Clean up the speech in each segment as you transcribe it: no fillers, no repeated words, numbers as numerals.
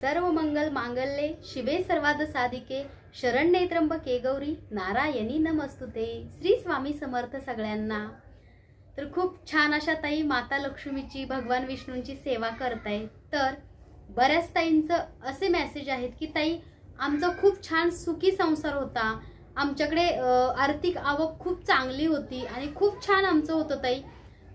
सर्व मंगल मांगल्ये शिवे सर्वाद साधिके शरण्ये त्र्यंबके गौरी नारायणी नमस्तुते। श्री स्वामी समर्थ सगळ्यांना। तर खूप छान अशा ताई माता लक्ष्मीची भगवान विष्णूंची सेवा करताय। तर बऱ्याच ताईंचं असे मेसेज आहेत की ताई आमचा खूप छान सुखी संसार होता, आमच्याकडे आर्थिक आवक खूप चांगली होती आणि खूप छान आमचं होतं ताई,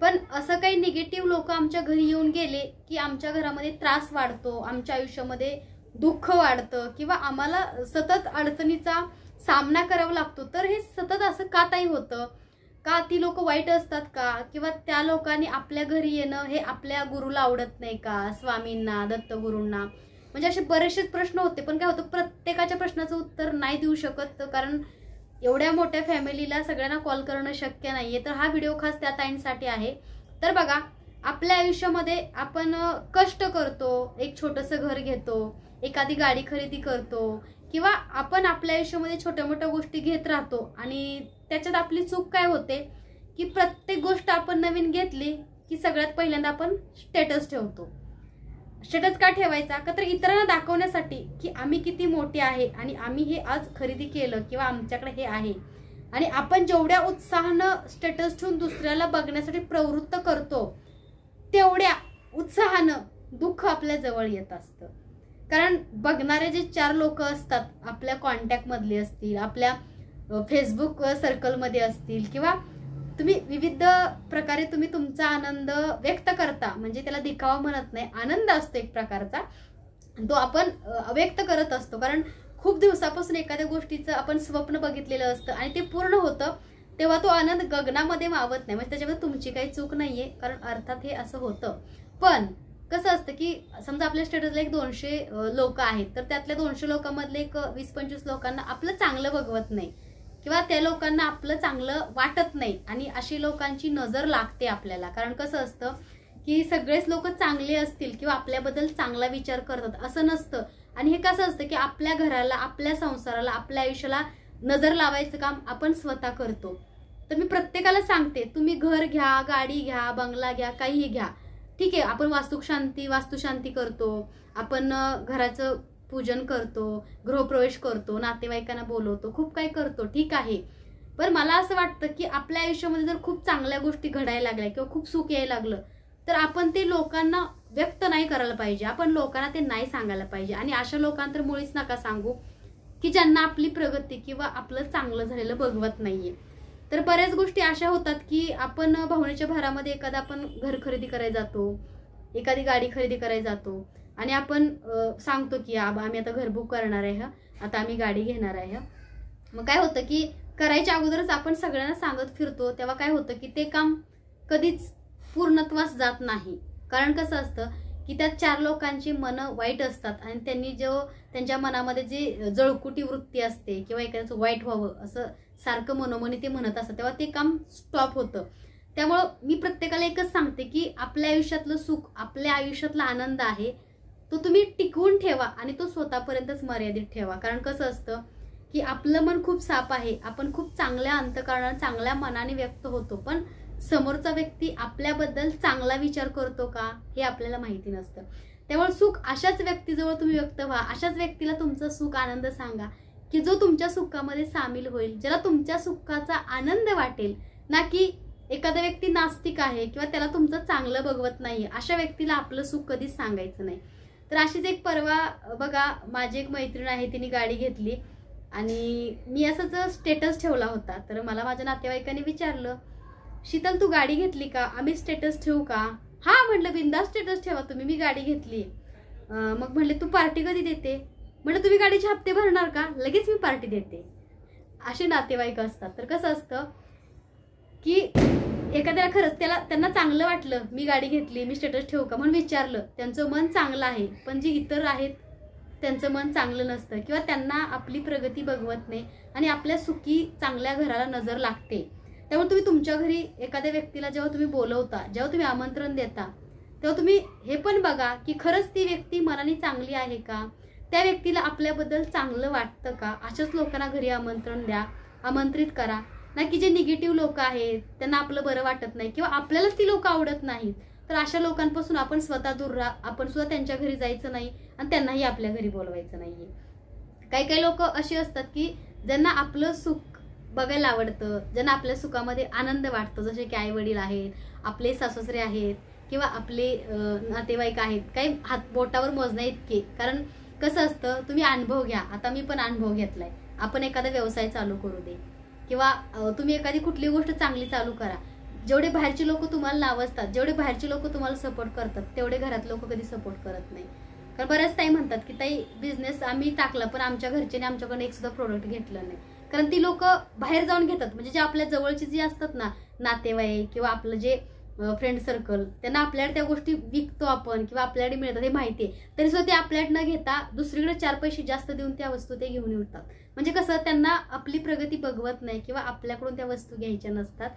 पण असं काही निगेटिव्ह लोक आमच्या घरी येऊन गेले की आमच्या घरामध्ये त्रास वाढतो, आमच्या आयुष्यामध्ये दुःख वाढतं किंवा आम्हाला सतत अडचणीचा सामना करावा लागतो। तर हे सतत असं का ताई होतं? का ती लोक वाईट असतात का? किंवा त्या लोकांनी आपल्या घरी येणं हे आपल्या गुरुला आवडत नाही का? स्वामींना, दत्तगुरूंना, म्हणजे असे बरेचसेच प्रश्न होते। पण काय होतं, प्रत्येकाच्या प्रश्नाचं उत्तर नाही देऊ शकत, कारण एवढ्या मोठ्या फॅमिलीला सगळ्यांना कॉल करणं शक्य नाहीये। तर हा व्हिडिओ खास त्या ताईंसाठी आहे। तर बघा, आपल्या आयुष्यामध्ये आपण कष्ट करतो, एक छोटंसं घर घेतो, एखादी गाडी खरेदी करतो किंवा आपण आपल्या आयुष्यामध्ये छोट्या मोठ्या गोष्टी घेत राहतो आणि त्याच्यात आपली चूक काय होते की प्रत्येक गोष्ट आपण नवीन घेतली की सगळ्यात पहिल्यांदा आपण स्टेटस ठेवतो। स्टेटस का ठेवायचा? का तर इतरांना दाखवण्यासाठी की आम्ही किती मोठे आहे आणि आम्ही हे आज खरेदी केलं किंवा आमच्याकडे हे आहे। आणि आपण जेवढ्या उत्साहानं स्टेटस ठेवून दुसऱ्याला बघण्यासाठी प्रवृत्त करतो तेवढ्या उत्साहानं दुःख आपल्या जवळ येत असतं। कारण बघणारे जे 4 लोक असतात, आपल्या कॉन्टॅक्ट मधले असतील, आपल्या फेसबुक सर्कलमध्ये असतील किंवा तुम्ही विविध प्रकारे तुम्ही तुमचा आनंद व्यक्त करता, म्हणजे त्याला दिखावा म्हणत नाही, आनंद असतो एक प्रकारचा, तो आपण व्यक्त करत असतो। कारण खूप दिवसापासून एखाद्या गोष्टीचं आपण स्वप्न बघितलेलं असतं आणि ते पूर्ण होतं तेव्हा तो आनंद गगनामध्ये मावत नाही। म्हणजे त्याच्यामध्ये तुमची काही चूक नाहीये, कारण अर्थात हे असं होतं। पण कसं असतं की समजा आपल्या स्टेटसला एक 200 लोक आहेत, तर त्यातल्या 200 लोकांमधले एक 20-25 लोकांना आपलं चांगलं बघवत नाही किंवा त्या लोकांना आपलं चांगलं वाटत नाही आणि अशी लोकांची नजर लागते आपल्याला। कारण कसं असतं की सगळेच लोक चांगले असतील किंवा आपल्याबद्दल चांगला विचार करतात असं नसतं। आणि हे कसं असतं की आपल्या घराला, आपल्या संसाराला, आपल्या आयुष्याला नजर लावायचं काम आपण स्वतः करतो। तर मी प्रत्येकाला सांगते, तुम्ही घर घ्या, गाडी घ्या, बंगला घ्या, काहीही घ्या, ठीक आहे, आपण वास्तुशांती करतो, आपण घराचं पूजन करतो, गृहप्रवेश करतो, नातेवाईकांना बोलवतो, खूप काही करतो, ठीक आहे। पण मला असं वाटतं की आपल्या आयुष्यामध्ये जर खूप चांगल्या गोष्टी घडायला लागल्या किंवा खूप सुख यायला लागलं तर आपण ते लोकांना व्यक्त नाही करायला पाहिजे, आपण लोकांना ते नाही सांगायला पाहिजे। आणि अशा लोकांना तर मुळीच नका सांगू की ज्यांना आपली प्रगती किंवा आपलं चांगलं झालेलं बघवत नाहीये। तर बऱ्याच गोष्टी अशा होतात की आपण भावनेच्या भरामध्ये एखादा आपण घर खरेदी करायला जातो, एखादी गाडी खरेदी करायला जातो आणि आपण सांगतो की आम्ही आता घर बुक करणार आहे, आता आम्ही गाडी घेणार आहे। मग काय होतं की करायच्या अगोदरच आपण सगळ्यांना सांगत फिरतो, तेव्हा काय होतं की ते काम कधीच पूर्णत्वास जात नाही। कारण कसं असतं की त्या 4 लोकांची मनं वाईट असतात आणि त्यांनी त्यांच्या मनामध्ये जी जळकुटी वृत्ती असते किंवा एखाद्याचं वाईट व्हावं असं सारखं मनोमनी ते म्हणत असतात, तेव्हा ते काम स्टॉप होतं। त्यामुळं मी प्रत्येकाला एकच सांगते की आपल्या आयुष्यातलं सुख, आपल्या आयुष्यातला आनंद आहे तो तुम्ही टिकवून ठेवा आणि तो स्वतःपर्यंतच मर्यादित ठेवा। कारण कसं असतं की आपलं मन खूप साफ आहे, आपण खूप चांगल्या अंतःकरणाने, चांगल्या मनाने व्यक्त होतो, पण समोरचा व्यक्ती आपल्याबद्दल चांगला विचार करतो का हे आपल्याला माहिती नसतं। त्यामुळे सुख अशाच व्यक्तीजवळ तुम्ही व्यक्त व्हा, अशाच व्यक्तीला तुमचं सुख आनंद सांगा की जो तुमच्या सुखामध्ये सामील होईल, ज्याला तुमच्या सुखाचा आनंद वाटेल, ना की एखादा व्यक्ती नास्तिक आहे किंवा त्याला तुमचं चांगलं बघवत नाही, अशा व्यक्तीला आपलं सुख कधीच सांगायचं नाही। तर अशीच एक परवा बघा, माझी एक मैत्रीण आहे, तिने गाडी घेतली आणि मी असंच स्टेटस ठेवला होता। तर मला माझ्या नातेवाईकांनी विचारलं, शीतल तू गाडी घेतली का, आम्ही स्टेटस ठेवू का? हा म्हटलं, बिंदास स्टेटस ठेवा तुम्ही, मी गाडी घेतली। मग म्हणले तू पार्टी कधी देते? म्हटलं तुम्ही गाडीचे हप्ते भरणार का, लगेच मी पार्टी देते। असे नातेवाईक असतात। तर कसं असतं की एखाद्याला खरंच त्यांना चांगलं वाटलं, मी गाडी घेतली, मी स्टेटस ठेवू का म्हणून विचारलं, त्यांचं मन चांगलं आहे, पण जे इतर आहेत त्यांचं मन चांगलं नसतं किंवा त्यांना आपली प्रगती बघवत नाही आणि आपल्या सुखी चांगल्या घराला नजर लागते। त्यामुळे तुम्ही तुमच्या घरी एखाद्या व्यक्तीला जेव्हा तुम्ही बोलवता, जेव्हा तुम्ही आमंत्रण देता, तेव्हा तुम्ही हे पण बघा की खरंच ती व्यक्ती मनाने चांगली आहे का, त्या व्यक्तीला आपल्याबद्दल चांगलं वाटतं का, अशाच लोकांना घरी आमंत्रण द्या, आमंत्रित करा। ना की जे निगेटिव्ह लोक आहेत, त्यांना आपलं बरं वाटत नाही किंवा आपल्यालाच ती लोक आवडत नाहीत, तर अशा लोकांपासून आपण स्वतः दूर राहा. आपण सुद्धा त्यांच्या घरी जायचं नाही आणि त्यांनाही आपल्या घरी बोलवायचं नाहीये. काही काही लोक अशी असतात की ज्यांना आपलं सुख बघायला आवडतं, ज्यांना आपल्या सुखामध्ये आनंद वाटतो, जसे की आई वडील आहेत, आपले सासुसरे आहेत किंवा आपले नातेवाईक आहेत, काही हात बोटावर मोजण्या इतके. कारण कसं असतं, तुम्ही अनुभव घ्या. आता मी पण अनुभव घेतलाय. आपण एखादा व्यवसाय चालू करू दे किंवा तुम्ही एखादी कुठली गोष्ट चांगली चालू करा, जेवढे बाहेरचे लोक तुम्हाला नावसतात, जेवढे बाहेरचे लोक तुम्हाला सपोर्ट करतात, तेवढे घरात लोक कधी सपोर्ट करत नाही. कारण बऱ्याच ताई म्हणतात की ताई बिझनेस आम्ही टाकला पण आमच्या घरच्यांनी आमच्याकडे एक सुद्धा प्रोडक्ट घेतलं नाही. कारण ती लोक बाहेर जाऊन घेतात. म्हणजे जे आपल्या जवळची जी असतात ना नातेवाईक किंवा आपलं जे फ्रेंड सर्कल, त्यांना आपल्याकडे त्या गोष्टी विकतो आपण किंवा आपल्याकडे मिळतात हे माहिती आहे, तरी सुद्धा ते आपल्याकडे न घेता दुसरीकडे 4 पैसे जास्त देऊन त्या वस्तू ते घेऊन येतात. म्हणजे कसं, त्यांना आपली प्रगती बघवत नाही किंवा आपल्याकडून त्या वस्तू घ्यायच्या नसतात.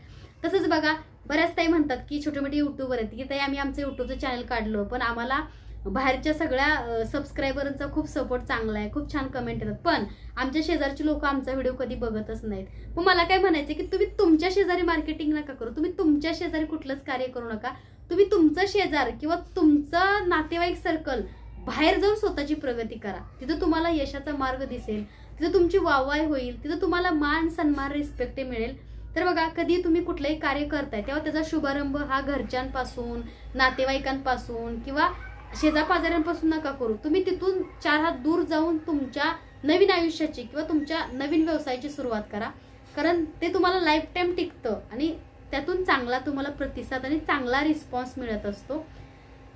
तसंच बघा, बऱ्याच ताई म्हणतात की छोटे मोठे युट्यूबर आहेत की ताई आम्ही आमचं युट्यूबचं चॅनल काढलं पण आम्हाला बाहेरच्या सगळ्या सबस्क्रायबरांचा खूप सपोर्ट चांगला आहे, खूप छान कमेंट येतात, पण आमच्या शेजारची लोक आमचा व्हिडिओ कधी बघतच नाहीत. मग मला काय म्हणायचं की तुम्ही तुमच्या शेजारी मार्केटिंग नका करू, तुम्ही तुमच्या शेजारी कुठलंच कार्य करू नका. तुम्ही तुमचं शेजार किंवा तुमचं नातेवाईक सर्कल बाहेर जाऊन स्वतःची प्रगती करा. तिथं तुम्हाला यशाचा मार्ग दिसेल, तिथं तुमची वाहवाही होईल, तिथं तुम्हाला मान सन्मान रिस्पेक्ट मिळेल. तर बघा, कधी तुम्ही कुठलंही कार्य करताय तेव्हा त्याचा शुभारंभ हा घरच्यांपासून, नातेवाईकांपासून किंवा शेजापाजाऱ्यांपासून नका करू. तुम्ही तिथून 4 हात दूर जाऊन तुमच्या नवीन आयुष्याची किंवा तुमच्या नवीन व्यवसायाची सुरुवात करा. कारण ते तुम्हाला लाईफ टाईम टिकतं आणि त्यातून चांगला तुम्हाला प्रतिसाद आणि चांगला रिस्पॉन्स मिळत असतो.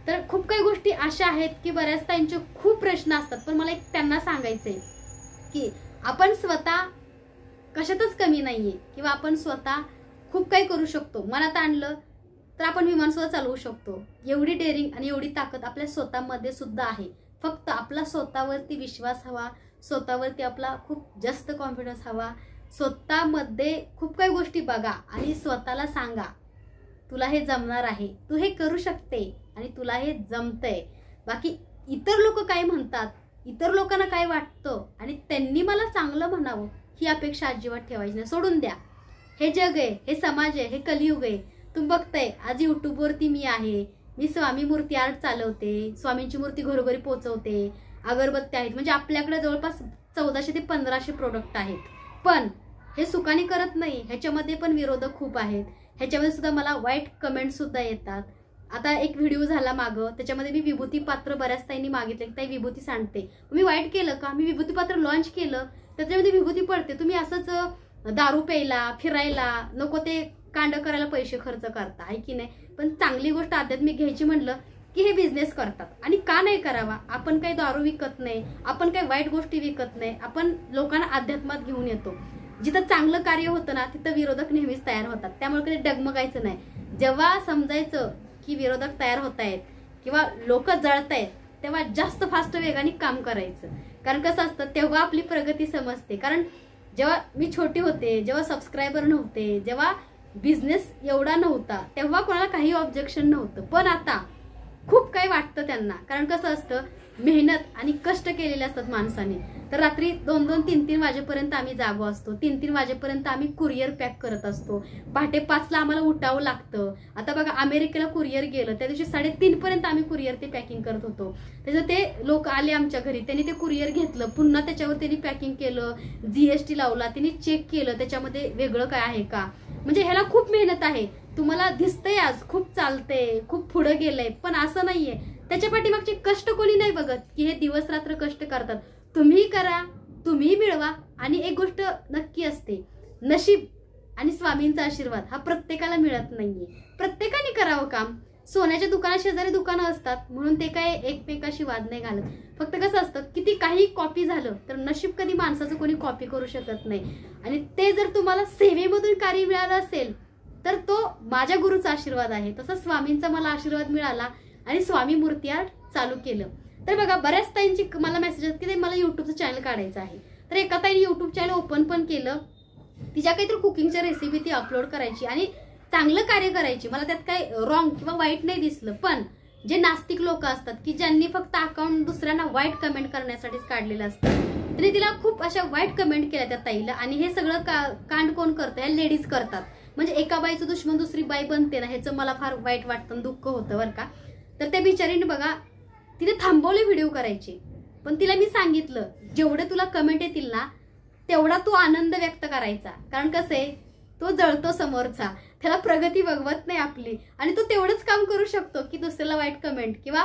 तर खूप काही गोष्टी अशा आहेत की बऱ्याच त्यांचे खूप प्रश्न असतात, पण मला एक त्यांना सांगायचंय की आपण स्वतः कशातच कमी नाहीये किंवा आपण स्वतः खूप काही करू शकतो. मनात आणलं तर आपण विमान सुद्धा चालवू शकतो. एवढी डेअरिंग आणि एवढी ताकद आपल्या स्वतःमध्ये सुद्धा आहे. फक्त आपला स्वतःवरती विश्वास हवा, स्वतःवरती आपला खूप जास्त कॉन्फिडन्स हवा. स्वतःमध्ये खूप काही गोष्टी बघा आणि स्वतःला सांगा तुला हे जमणार आहे, तू हे करू शकते आणि तुला हे जमतंय. बाकी इतर लोक काय म्हणतात, इतर लोकांना काय वाटतं आणि त्यांनी मला चांगलं म्हणावं ही अपेक्षा अजिबात ठेवायची नाही. सोडून द्या. हे जग आहे, हे समाज आहे, हे कलियुग आहे. तुम्ही बघताय आज युट्यूबवरती मी आहे, मी स्वामी मूर्ती आर्ट चालवते, स्वामींची मूर्ती घरोघरी पोहोचवते, अगरबत्त्या आहेत. म्हणजे आपल्याकडे जवळपास 1400 ते 1500 प्रोडक्ट आहेत. पण हे सुखाने करत नाही, ह्याच्यामध्ये पण विरोधक खूप आहेत. ह्याच्यामध्ये सुद्धा मला वाईट कमेंट सुद्धा येतात. आता एक व्हिडिओ झाला मागं, त्याच्यामध्ये मी विभूती पात्र बऱ्याच ताईंनी मागितलं की ताई विभूती सांडते. मी वाईट केलं का? मी विभूती पात्र लॉन्च केलं, त्याच्यामध्ये विभूती पडते. तुम्ही असंच दारू प्यायला, फिरायला, नको ते कांड करायला पैसे खर्च करता आहे की नाही. पण चांगली गोष्ट आध्यात्मिक घ्यायची म्हणलं की हे बिझनेस करतात. आणि का नाही करावा? आपण काही दारू विकत नाही, आपण काही वाईट गोष्टी विकत नाही, आपण लोकांना अध्यात्मात घेऊन येतो. जिथं चांगलं कार्य होतं ना तिथं विरोधक नेहमीच तयार होतात. त्यामुळे कधी डगमगायचं नाही. जेव्हा समजायचं की विरोधक तयार होत आहेत किंवा लोक जळतायत तेव्हा जास्त फास्ट वेगाने काम करायचं. कारण कसं असतं, तेव्हा आपली प्रगती समजते. कारण जेव्हा मी छोटी होते, जेव्हा सबस्क्रायबर नव्हते, जेव्हा बिझनेस एवढा नव्हता, तेव्हा कोणाला काही ऑब्जेक्शन नव्हतं. पण आता खूप काही वाटतं त्यांना. कारण कसं असतं, मेहनत आणि कष्ट केलेले असतात माणसाने. तर रात्री 2-2, 3-3 वाजेपर्यंत आम्ही जागो असतो. 3-3 वाजेपर्यंत आम्ही कुरिअर पॅक करत असतो. पहाटे 5ला आम्हाला उठावं लागतं. आता बघा, अमेरिकेला कुरिअर गेलं त्या दिवशी 3:30 पर्यंत आम्ही कुरिअर ते पॅकिंग करत होतो. त्याचं ते लोक आले आमच्या घरी, त्यांनी ते कुरिअर घेतलं, पुन्हा त्याच्यावर त्यांनी पॅकिंग केलं, GST लावला, त्यांनी चेक केलं त्याच्यामध्ये वेगळं काय आहे का. म्हणजे ह्याला खूप मेहनत आहे. तुम्हाला दिसतंय आज खूप चालतंय, खूप पुढे गेलंय, पण असं नाहीये. त्याच्या पाठीमागचे कष्ट कोणी नाही बघत की हे दिवस रात्र कष्ट करतात. तुम्ही करा, तुम्ही मिळवा. आणि एक गोष्ट नक्की असते, नशीब आणि स्वामींचा आशीर्वाद हा प्रत्येकाला मिळत नाहीये. प्रत्येकाने करावं काम. सोन्याच्या दुकानात शेजारी दुकानं असतात म्हणून ते काय एकमेकाशी वाद नाही घालत. फक्त कसं असतं, किती काही कॉपी झालं तर नशीब कधी माणसाचं कोणी कॉपी करू शकत नाही. आणि ते जर तुम्हाला सेवेमधून कार्य मिळालं असेल तर तो माझ्या गुरुचा आशीर्वाद आहे. तसा स्वामींचा मला आशीर्वाद मिळाला आणि स्वामी मूर्ती आर्ट चालू केलं. तर बघा, बऱ्याच ताईंची मला मेसेज आहेत की मला युट्यूबचं चॅनल काढायचं आहे. तर एका ताईने युट्यूब चॅनल ओपन पण केलं. तिच्या काहीतरी कुकिंगच्या रेसिपी ती अपलोड करायची आणि चांगलं कार्य करायची. मला त्यात काही रॉंग किंवा वाईट नाही दिसलं. पण जे नास्तिक लोक असतात की ज्यांनी फक्त अकाउंट दुसऱ्यांना वाईट कमेंट करण्यासाठीच काढलेलं असतं, त्यांनी तिला खूप अशा वाईट कमेंट केल्या त्या ताईला. आणि हे सगळं कांड कोण करतं? या लेडीज करतात. म्हणजे एका बाईचं दुश्मन दुसरी बाई बनते ना, ह्याचं मला फार वाईट वाटतं, दुःख होतं बरं का. तर त्या बिचारीने बघा तिने थांबवले व्हिडिओ करायचे, पण तिला मी सांगितलं जेवढे तुला कमेंट येतील ना तेवढा तू आनंद व्यक्त करायचा. कारण कसं आहे, तो जळतो समोरचा, त्याला प्रगती बघवत नाही आपली, आणि तो तेवढंच काम करू शकतो की दुसऱ्याला वाईट कमेंट किंवा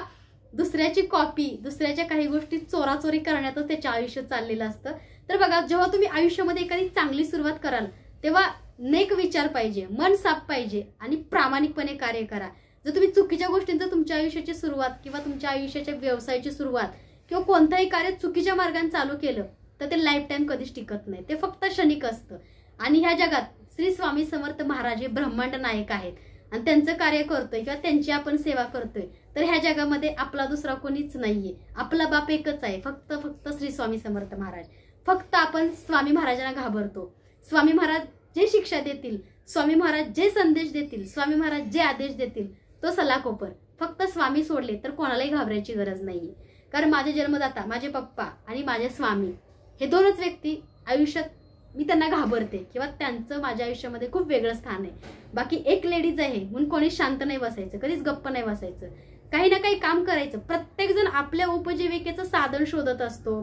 दुसऱ्याची कॉपी, दुसऱ्याच्या काही गोष्टी चोराचोरी करण्यातच त्याचं आयुष्य चाललेलं असतं. तर बघा, जेव्हा तुम्ही आयुष्यामध्ये एखादी चांगली सुरुवात कराल तेव्हा नेक विचार पाहिजे, मन साफ पाहिजे आणि प्रामाणिकपणे कार्य करा. जर तुम्ही चुकीच्या गोष्टींचं तुमच्या आयुष्याची सुरुवात किंवा तुमच्या आयुष्याच्या व्यवसायाची सुरुवात किंवा कोणतंही कार्य चुकीच्या मार्गाने चालू केलं तर ते लाईफ टाईम कधीच टिकत नाही, ते फक्त क्षणिक असतं. आणि ह्या जगात श्री स्वामी समर्थ महाराज हे ब्रह्मांड नायक आहेत आणि त्यांचं कार्य करतोय किंवा त्यांची आपण सेवा करतोय, तर ह्या जगामध्ये आपला दुसरा कोणीच नाहीये. आपला बाप एकच आहे, फक्त फक्त श्री स्वामी समर्थ महाराज. फक्त आपण स्वामी महाराजांना घाबरतो. स्वामी महाराज जे शिक्षा देतील, स्वामी महाराज जे संदेश देतील, स्वामी महाराज जे आदेश देतील तो सलाकोपर. फक्त स्वामी सोडले तर कोणालाही घाबरायची गरज नाहीये. कारण माझे जन्मदाता, माझे पप्पा आणि माझे स्वामी हे दोनच व्यक्ती आयुष्यात मी त्यांना घाबरते किंवा त्यांचं माझ्या आयुष्यामध्ये खूप वेगळं स्थान आहे. बाकी एक लेडीज आहे म्हणून कोणी शांत नाही बसायचं, कधीच गप्प नाही बसायचं, काही ना काही काम करायचं. प्रत्येक जण आपल्या उपजीविकेचं साधन शोधत असतो.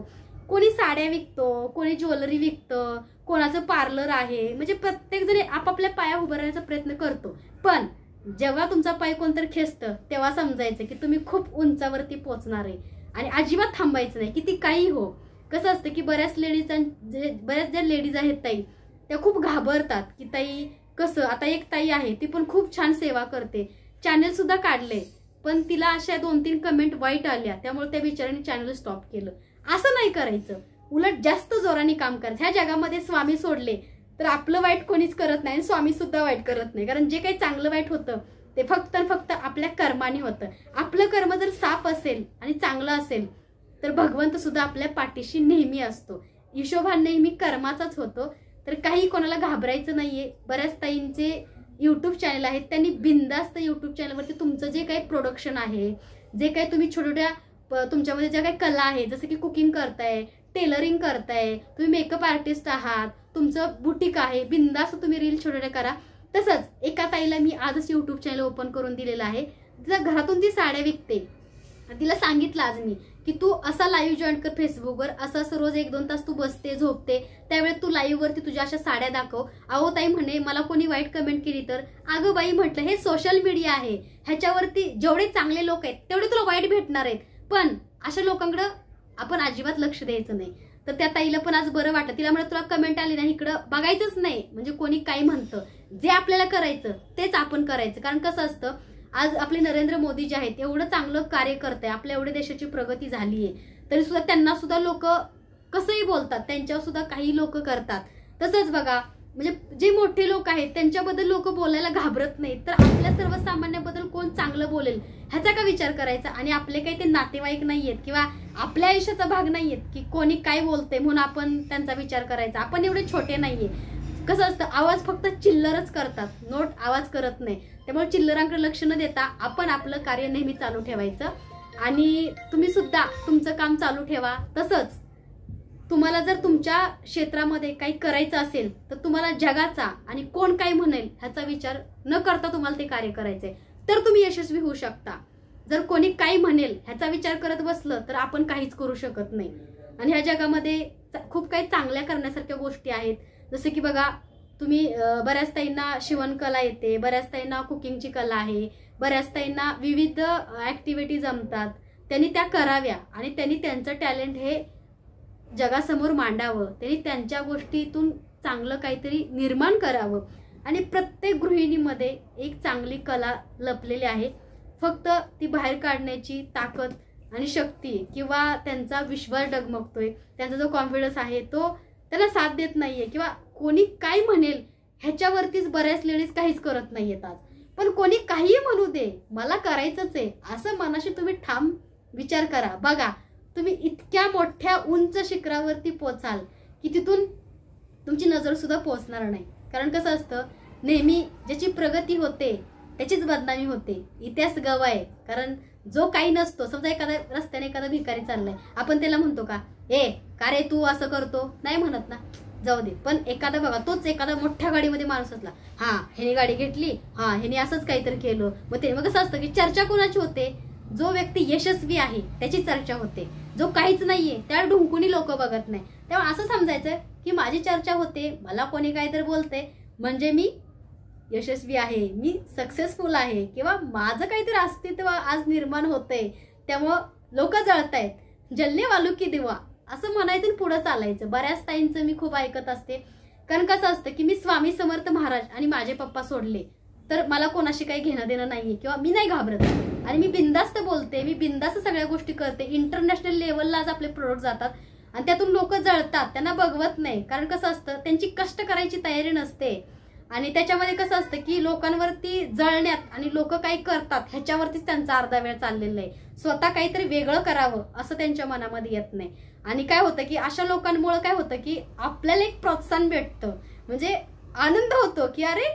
कोणी साड्या विकतो, कोणी ज्वेलरी विकतं, कोणाचं पार्लर आहे, म्हणजे प्रत्येक जण आपापल्या पाया उभं राहण्याचा प्रयत्न करतो. पण जेव्हा तुमचा पाय कोणतरी खेचतं तेव्हा समजायचं की तुम्ही खूप उंचावरती पोहोचणार आहे आणि अजिबात थांबायचं नाही, किती काही हो. कसं असतं की बऱ्याच ज्या लेडीज आहेत ताई, त्या खूप घाबरतात की ताई कसं. आता एक ताई आहे, ती पण खूप छान सेवा करते, चॅनल सुद्धा काढले, पण तिला अशा 2-3 कमेंट वाईट आल्या, त्यामुळे त्या बिचाराने चॅनल स्टॉप केलं. असं नाही करायचं, उलट जास्त जोराने काम करायचं. ह्या जगामध्ये स्वामी सोडले तर आपलं वाईट कोणीच करत नाही आणि स्वामी सुद्धा वाईट करत नाही. कारण जे काही चांगलं वाईट होतं ते फक्त फक्त आपल्या कर्माने होतं. आपलं कर्म जर साफ असेल आणि चांगलं असेल तर भगवंत सुद्धा आपल्या पाठीशी नेहमी असतो. हिशोबाने नेहमी कर्माचाच होतो. तर काही कोणाला घाबरायचं नाहीये. बऱ्याच ताईंचे युट्यूब चॅनल आहेत, त्यांनी बिंदास्त युट्यूब चॅनलवरती तुमचं जे काही प्रोडक्शन आहे, जे काही तुम्ही छोट्या तुमच्यामध्ये ज्या काही कला आहे, जसं की कुकिंग करताय, टेलरिंग करताय, तुम्ही मेकअप आर्टिस्ट आहात, तुमचं बुटीक आहे, बिंदास्त तुम्ही रील छोट्या करा. तसंच एका ताईला मी आजच युट्यूब चॅनल ओपन करून दिलेलं आहे. तिला घरातून ती साड्या विकते. तिला सांगितलं आज मी की तू असा लाईव्ह जॉईन कर फेसबुकवर, असं रोज 1-2 तास तू बसते झोपते, त्यावेळेस तू लाईव्ह वरती तुझ्या अशा साड्या दाखव. अहो ताई म्हणे मला कोणी वाईट कमेंट केली तर, अगं बाई म्हटलं हे सोशल मीडिया आहे, ह्याच्यावरती जेवढे चांगले लोक आहेत तेवढे तुला वाईट भेटणार आहेत, पण अशा लोकांकडे आपण अजिबात लक्ष द्यायचं नाही. तर त्या ताईला पण आज बरं वाटलं. तिला म्हणत तुला कमेंट आली नाही इकडं बघायचंच नाही, म्हणजे कोणी काही म्हणतं, जे आपल्याला करायचं तेच आपण करायचं. कारण कसं असतं, आज आपले नरेंद्र मोदी जे आहेत एवढं चांगलं कार्य करत आहे, आपल्या एवढे देशाची प्रगती झाली आहे, तरी सुद्धा त्यांना सुद्धा लोक कसंही बोलतात, त्यांच्यावर सुद्धा काही लोक करतात. तसंच बघा, म्हणजे जे मोठे लोक आहेत त्यांच्याबद्दल लोक बोलायला घाबरत नाहीत, तर आपल्या सर्वसामान्याबद्दल कोण चांगलं बोलेल ह्याचा का विचार करायचा. आणि आपले काही ते नातेवाईक नाहीयेत किंवा आपल्या आयुष्याचा भाग नाहीयेत की कोणी काय बोलते म्हणून आपण त्यांचा विचार करायचा. आपण एवढे छोटे नाहीये. कसं असतं, आवाज फक्त चिल्लरच करतात, नोट आवाज करत नाही. त्यामुळे चिल्लरांकडे लक्ष न देता आपण आपलं कार्य नेहमी चालू ठेवायचं. आणि तुम्ही सुद्धा तुमचं काम चालू ठेवा. तसंच तुम्हाला जर तुमच्या क्षेत्रामध्ये काही करायचं असेल तर तुम्हाला जगाचा आणि कोण काय म्हणेल ह्याचा विचार न करता तुम्हाला ते कार्य करायचंय, तर तुम्ही यशस्वी होऊ शकता. जर कोणी काय म्हणेल ह्याचा विचार करत बसलं तर आपण काहीच करू शकत नाही. आणि ह्या जगामध्ये खूप काही चांगल्या करण्यासारख्या गोष्टी आहेत. जसं की बघा, तुम्ही बऱ्याच ताईंना शिवणकला येते, बऱ्याच ताईंना कुकिंगची कला आहे, बऱ्याच ताईंना विविध ऍक्टिव्हिटी जमतात, त्यांनी त्या कराव्या आणि त्यांनी त्यांचं टॅलेंट हे जगासमोर मांडावं. त्यांनी त्यांच्या गोष्टीतून चांगलं काहीतरी निर्माण करावं. आणि प्रत्येक गृहिणीमध्ये एक चांगली कला लपलेली आहे, फक्त ती बाहेर काढण्याची ताकद आणि शक्ती किंवा त्यांचा विश्वास डगमगतोय, त्यांचा जो कॉन्फिडन्स आहे तो त्याला साथ देत नाहीये, किंवा कोणी काय म्हणेल ह्याच्यावरतीच बऱ्याच लेडीज काहीच करत नाहीयेत आज. पण कोणी काही म्हणू दे, मला करायचंच आहे असं मनाशी तुम्ही ठाम विचार करा. बघा, तुम्ही इतक्या मोठ्या उंच शिखरावरती पोचाल की तिथून तुमची नजर सुद्धा पोहोचणार नाही. कारण कसं असतं, नेहमी ज्याची प्रगती होते त्याचीच बदनामी होते. इतिहास गवाय. कारण जो काही नसतो, समजा एखाद्या रस्त्याने एखादा भिकारी चाललाय, आपण त्याला म्हणतो का, ए का रे तू असं करतो, नाही म्हणत ना. जाऊ दे, पण एखादा बघा तोच एखादा मोठ्या गाडीमध्ये माणूस असला, हा ह्याने गाडी घेतली, हा ह्याने असंच काहीतरी केलं, मग कसं असतं की चर्चा कोणाची होते? जो व्यक्ती यशस्वी आहे त्याची चर्चा होते, जो काहीच नाहीये त्या ढुंकुनी लोक बघत नाही. तेव्हा असं समजायचं की माझी चर्चा होते, मला कोणी काहीतरी बोलते म्हणजे मी यशस्वी आहे, मी सक्सेसफुल आहे, किंवा माझं काहीतरी अस्तित्व आज निर्माण होतंय, त्यामुळं लोक जळतायत, जल्ले वालू की दिवा असं म्हणायचं पुढे चालायचं. बऱ्याच ताईंचं मी खूप ऐकत असते. कारण कसं असतं की मी स्वामी समर्थ महाराज आणि माझे पप्पा सोडले तर मला कोणाशी काही घेणं देणं नाहीये, किंवा मी नाही घाबरत आणि मी बिंदास्त बोलते, मी बिंदास्त सगळ्या गोष्टी करते. इंटरनॅशनल लेवलला आज आपले प्रोडक्ट जातात आणि त्यातून लोक जळतात, त्यांना बघवत नाही. कारण कसं असतं त्यांची कष्ट करायची तयारी नसते आणि त्याच्यामध्ये कसं असतं की लोकांवरती जळण्यात आणि लोक काही करतात ह्याच्यावरतीच त्यांचा अर्धा वेळ चाललेला आहे. स्वतः काहीतरी वेगळं करावं असं त्यांच्या मनामध्ये येत नाही. आणि काय होतं की अशा लोकांमुळे काय होतं की आपल्याला एक प्रोत्साहन भेटतं, म्हणजे आनंद होतो की अरे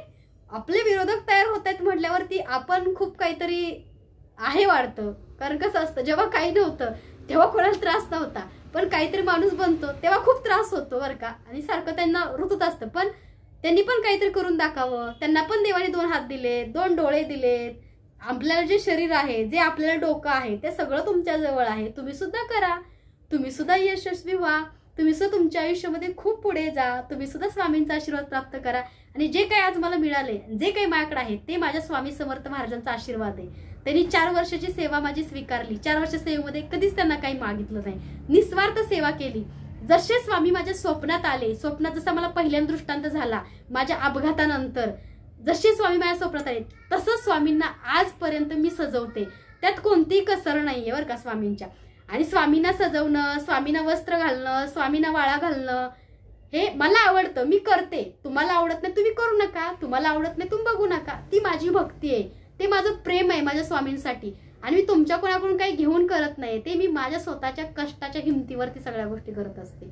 आपले विरोधक तयार होत आहेत म्हटल्यावरती आपण खूप काहीतरी आहे वाढतं. कारण कसं असतं जेव्हा काही नव्हतं तेव्हा कोणाला त्रास नव्हता, पण काहीतरी माणूस बनतो तेव्हा खूप त्रास होतो बरं का. आणि सारखं त्यांना रुतत असतं, पण त्यांनी पण काहीतरी करून दाखवावं. त्यांना पण देवाने 2 हात दिले, 2 डोळे दिलेत, आपल्याला जे शरीर आहे, जे आपल्याला डोकं आहे ते सगळं तुमच्या जवळ आहे. तुम्ही सुद्धा करा, तुम्ही सुद्धा यशस्वी व्हा, तुम्ही सुद्धा तुमच्या आयुष्यामध्ये खूप पुढे जा, तुम्ही सुद्धा स्वामींचा आशीर्वाद प्राप्त करा. आणि जे काही आज मला मिळाले, जे काही माझ्याकडे आहे ते माझ्या स्वामी समर्थ महाराजांचा आशीर्वाद आहे. त्यांनी 4 वर्षाची सेवा माझी स्वीकारली. 4 वर्ष सेवेमध्ये कधीच त्यांना काही मागितलं नाही, निस्वार्थ सेवा केली. जसे स्वामी माझ्या स्वप्नात आले, स्वप्नात जसा मला पहिल्यांदा दृष्टांत झाला माझ्या अपघातानंतर, जसे स्वामी माझ्या स्वप्नात आले तसंच स्वामींना आजपर्यंत मी सजवते. त्यात कोणतीही कसर नाहीये बरं का स्वामींच्या. आणि स्वामींना सजवणं, स्वामींना वस्त्र घालणं, स्वामींना वाळा घालणं हे मला आवडतं, मी करते. तुम्हाला आवडत नाही तुम्ही करू नका, तुम्हाला आवडत नाही तुम्ही बघू नका. ती माझी भक्ती आहे, ते माझं प्रेम आहे माझ्या स्वामींसाठी. आणि मी तुमच्या कोणाकडून काही घेऊन करत नाही, ते मी माझ्या स्वतःच्या कष्टाच्या हिमतीवरती सगळ्या गोष्टी करत असते.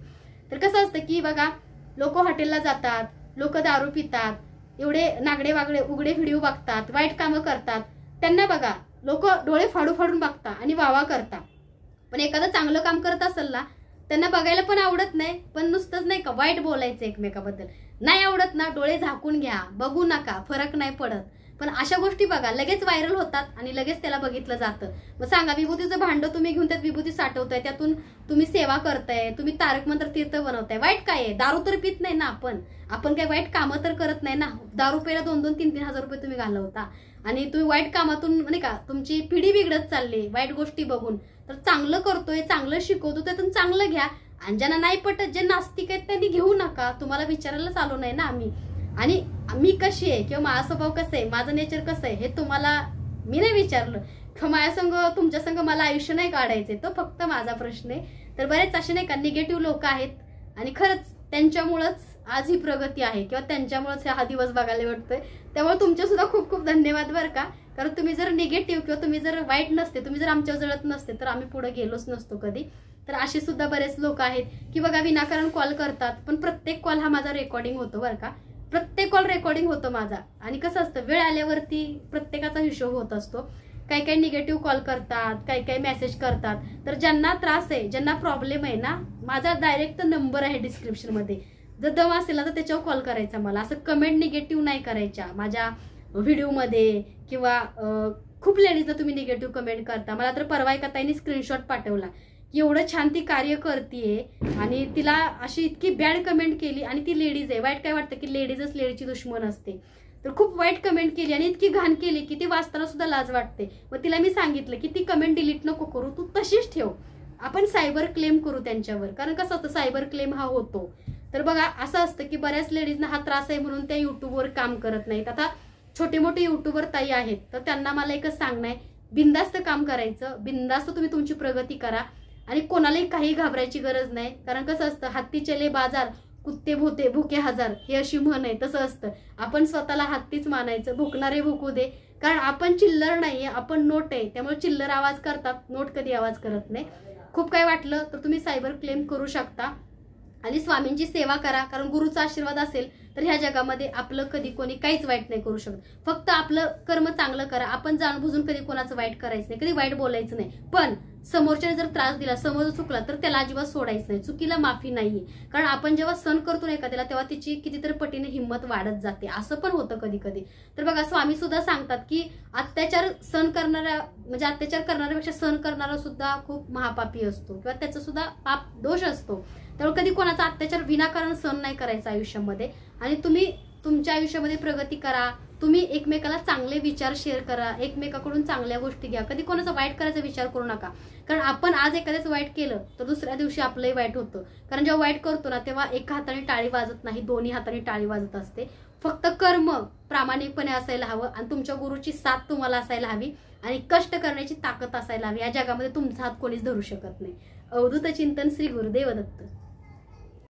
तर कसं असतं की बघा लोक हॉटेलला जातात, लोक दारू पितात, एवढे नागडे वागडे उघडे व्हिडिओ बघतात, वाईट कामं करतात, त्यांना बघा लोक डोळे फाडू फाडून बघतात आणि वावा करतात. पण एखादं चांगलं काम करत असेल ना त्यांना बघायला पण आवडत नाही, पण नुसतंच नाही का वाईट बोलायचं एकमेकाबद्दल. नाही आवडत ना डोळे झाकून घ्या, बघू नका, फरक नाही पडत. पण अशा गोष्टी बघा लगेच व्हायरल होतात आणि लगेच त्याला बघितलं जातं. मग सांगा विभूतीचं भांड तुम्ही घेऊन त्यात विभूती साठवताय, त्यातून तुम्ही सेवा करताय, तुम्ही तारक मंत्र तीर्थ बनवताय, वाईट काय आहे? दारू तर पित नाही ना आपण काही वाईट कामं तर करत नाही ना. दारू पेला 2-2, 3-3 हजार रुपये तुम्ही घालवता आणि तुम्ही वाईट कामातून नाही का तुमची पिढी बिघडत चालली वाईट गोष्टी बघून. तर चांगलं करतोय, चांगलं शिकवतो, त्यातून चांगलं घ्या. आणि ज्यांना नाही पटत, जे नास्तिक आहेत त्यांनी घेऊ नका, तुम्हाला विचारायलाच आलो नाही ना आम्ही. आणि मी कशी आहे किंवा माझा स्वभाव कसा आहे, माझं नेचर कसं आहे हे तुम्हाला मी नाही विचारलं, किंवा माझ्या संग तुमच्या संग मला आयुष्य नाही काढायचंय, तो फक्त माझा प्रश्न आहे. तर बरेच असे नाही का निगेटिव्ह लोक आहेत आणि खरंच त्यांच्यामुळेच आज ही प्रगती आहे किंवा त्यांच्यामुळेच हा दिवस बघायला भेटतोय. त्यामुळे तुमचे सुद्धा खूप खूप धन्यवाद बरं का. कारण तुम्ही जर निगेटिव्ह किंवा तुम्ही जर वाईट नसते, तुम्ही जर आमच्यावर जळत नसते तर आम्ही पुढे गेलोच नसतो कधी. तर असे सुद्धा बरेच लोक आहेत की बघा विनाकारण कॉल करतात, पण प्रत्येक कॉल हा माझा रेकॉर्डिंग होतो बरं का. प्रत्येक कॉल रेकॉर्डिंग होतो माझा. आणि कसं असतं वेळ आल्यावरती प्रत्येकाचा हिशोब होत असतो. काही काही निगेटिव्ह कॉल करतात, काही काही मेसेज करतात. तर ज्यांना त्रास आहे, ज्यांना प्रॉब्लेम आहे ना, माझा डायरेक्ट नंबर आहे डिस्क्रिप्शन मध्ये, जर दम असेल ना तर त्याच्यावर कॉल करायचा मला. असं कमेंट निगेटिव्ह नाही करायच्या माझ्या व्हिडिओमध्ये, किंवा खूप लेडीजला तुम्ही निगेटिव्ह कमेंट करता. मला तर परवा एका ताईने स्क्रीनशॉट पाठवला की एवढं छान ती कार्य करतीये आणि तिला अशी इतकी बॅड कमेंट केली, आणि ती लेडीज आहे. वाईट काय वाटतं की लेडीजच लेडीची दुश्मन असते. तर खूप वाईट कमेंट केली आणि इतकी घाण केली की ती वाचताना सुद्धा लाज वाटते. मग तिला मी सांगितलं की ती कमेंट डिलीट नको करू, तू तशीच ठेव, आपण सायबर क्लेम करू त्यांच्यावर. कारण कसं असतं सायबर क्लेम हा होतो. तर बघा असं असतं की बऱ्याच लेडीजना हा त्रास आहे म्हणून त्या युट्यूबवर काम करत नाहीत. आता छोटे मोठे युट्यूबर ताई आहेत तर त्यांना मला एकच सांगणं आहे, बिंदास्त काम करायचं, बिंदास्त तुम्ही तुमची प्रगती करा आणि कोणालाही काही घाबरायची गरज नाही. कारण कसं असतं हत्ती चले बाजार, कुत्ते भोते भुके हजार, हे अशी म्हण आहे. तसं असतं आपण स्वतःला हत्तीच मानायचं, भुकणारे भुकू दे. कारण आपण चिल्लर नाहीये, आपण नोट आहे. त्यामुळे चिल्लर आवाज करतात, नोट कधी आवाज करत नाही. खूप काय वाटलं तर तुम्ही सायबर क्लेम करू शकता आणि स्वामींची सेवा करा. कारण गुरुचा आशीर्वाद असेल तर ह्या जगामध्ये आपलं कधी कोणी काहीच वाईट नाही करू शकत. फक्त आपलं कर्म चांगलं करा. आपण जाणबुजून कधी कोणाचं वाईट करायचं नाही, कधी वाईट बोलायचं नाही. पण समोरच्याने जर त्रास दिला, समोर चुकला तर त्याला अजिबात सोडायचं नाही, चुकीला माफी नाहीये. कारण आपण जेव्हा सण करतो ना एखाद्याला, तेव्हा तिची कितीतरी पटीने हिंमत वाढत जाते. असं पण होतं कधी कधी. तर बघा, स्वामी सुद्धा सांगतात की अत्याचार करणाऱ्यापेक्षा सण करणारा सुद्धा खूप महापापी असतो किंवा त्याचा सुद्धा पाप दोष असतो. त्यामुळे कधी कोणाचा अत्याचार विनाकारण सहन नाही करायचा आयुष्यामध्ये. आणि तुम्ही तुमच्या आयुष्यामध्ये प्रगती करा, तुम्ही एकमेकाला चांगले विचार शेअर करा, एकमेकाकडून चांगल्या गोष्टी घ्या, कधी कोणाचा वाईट करायचा विचार करू नका. कारण आपण आज एखाद्याच वाईट केलं तर दुसऱ्या दिवशी आपलंही वाईट होतं. कारण जेव्हा वाईट करतो ना तेव्हा एका हाताने टाळी वाजत नाही, दोन्ही हाताने टाळी वाजत असते. फक्त कर्म प्रामाणिकपणे असायला हवं आणि तुमच्या गुरुची साथ तुम्हाला असायला हवी आणि कष्ट करण्याची ताकद असायला हवी. या जगामध्ये तुमचा हात कोणीच धरू शकत नाही. अवधूत चिंतन, श्री गुरुदेव दत्त.